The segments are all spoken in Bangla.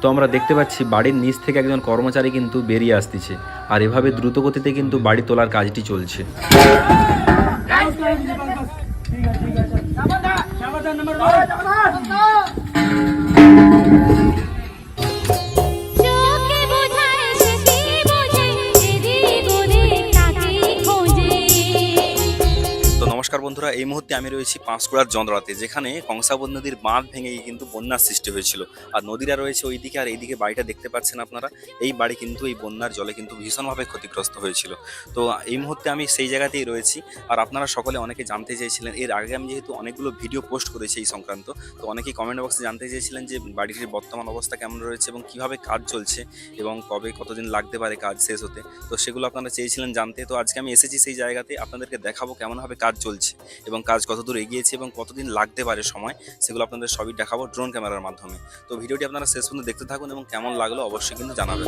তো আমরা দেখতে পাচ্ছি বাড়ির নিচ থেকে একজন কর্মচারী কিন্তু বেরিয়ে আসতেছে, আর এভাবে দ্রুত গতিতে কিন্তু বাড়ি তোলার কাজটি চলছে। নমস্কার বন্ধুরা, এই মুহূর্তে আমি রয়েছি পাঁশকুড়ার যন্ত্রাতে, যেখানে কংসাবতী নদীর বাঁধ ভেঙে কিন্তু বন্যার সৃষ্টি হয়েছিল। আর নদীরা রয়েছে ওইদিকে, আর এইদিকে বাড়িটা দেখতে পাচ্ছেন আপনারা। এই বাড়ি কিন্তু এই বন্যার জলে কিন্তু ভীষণভাবে ক্ষতিগ্রস্ত হয়েছিল। তো এই মুহূর্তে আমি সেই জায়গাতেই রয়েছি। আর আপনারা সকলে অনেকে জানতে চেয়েছিলেন, এর আগে আমি যেহেতু অনেকগুলো ভিডিও পোস্ট করেছি এই সংক্রান্ত, তো অনেকেই কমেন্ট বক্সে জানতে চেয়েছিলেন যে বাড়িটির বর্তমান অবস্থা কেমন রয়েছে এবং কিভাবে কাজ চলছে এবং কবে কতদিন লাগতে পারে কাজ শেষ হতে। তো সেগুলো আপনারা চেয়েছিলেন জানতে। তো আজকে আমি এসেছি সেই জায়গাতে, আপনাদেরকে দেখাবো কেমনভাবে কাজ চলছে এবং কাজ কতদূর এগিয়েছে এবং কতদিন লাগতে পারে সময়, সেগুলো আপনাদের সবই দেখাবো ড্রোন ক্যামেরার মাধ্যমে। তো ভিডিওটি আপনারা শেষ পর্যন্ত দেখতে থাকুন এবং কেমন লাগলো অবশ্যই কিন্তু জানাবেন।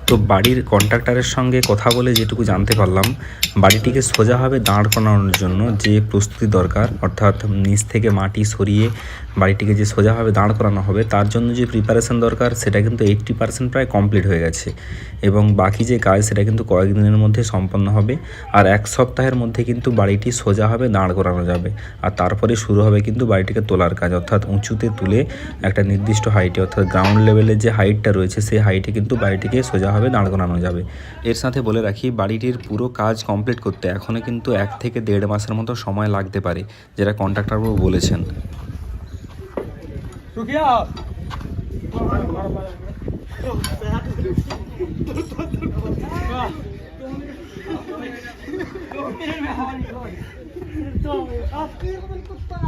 তো বাড়ির কন্ট্রাক্টরের সঙ্গে কথা বলে যেটুকু জানতে পারলাম, বাড়িটিকে সোজাভাবে দাঁড় করানোর জন্য যে প্রস্তুতি দরকার, অর্থাৎ নিচ থেকে মাটি সরিয়ে বাড়িটিকে যে সোজাভাবে দাঁড় করানো হবে, তার জন্য যে প্রিপারেশন দরকার সেটা কিন্তু 80% প্রায় কমপ্লিট হয়ে গেছে এবং বাকি যে কাজ সেটা কিন্তু কয়েকদিনের মধ্যে সম্পন্ন হবে। আর এক সপ্তাহের মধ্যে কিন্তু বাড়িটি সোজাভাবে দাঁড় করানো যাবে। আর তারপরে শুরু হবে কিন্তু বাড়িটিকে তোলার কাজ, অর্থাৎ উঁচুতে তুলে একটা নির্দিষ্ট হাইটে, অর্থাৎ গ্রাউন্ড লেভেলের যে হাইটটা রয়েছে সেই হাইটে কিন্তু বাড়িটিকে সোজাভাবে দাঁড় করানো যাবে। এর সাথে বলে রাখি, বাড়িটির পুরো কাজ কমপ্লিট করতে এখনও কিন্তু 1 থেকে 1.5 মাসের মতো সময় লাগতে পারে, যেটা কন্ট্রাক্টরবাবু বলেছেন। तो आपके मतलब कुत्ता